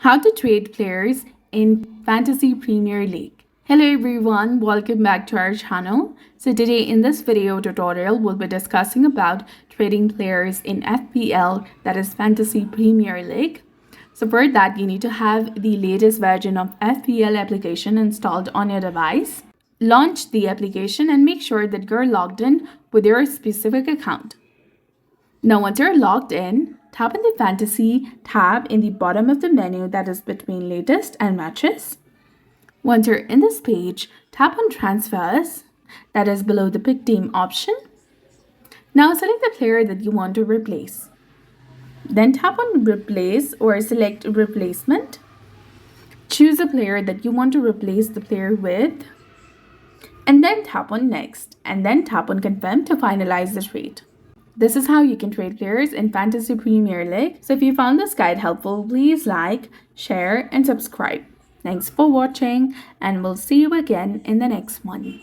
How to trade players in Fantasy Premier League. Hello everyone, welcome back to our channel. So today in this video tutorial, we'll be discussing about trading players in FPL, that is Fantasy Premier League. So for that, you need to have the latest version of FPL application installed on your device. Launch the application and make sure that you're logged in with your specific account. Now once you're logged in, tap on the Fantasy tab in the bottom of the menu that is between latest and matches. Once you're in this page, tap on transfers that is below the pick team option. Now select the player that you want to replace. Then tap on replace or select replacement. Choose a player that you want to replace the player with. And then tap on next and then tap on confirm to finalize the trade. This is how you can trade players in Fantasy Premier League. So if you found this guide helpful, please like, share and subscribe. Thanks for watching and we'll see you again in the next one.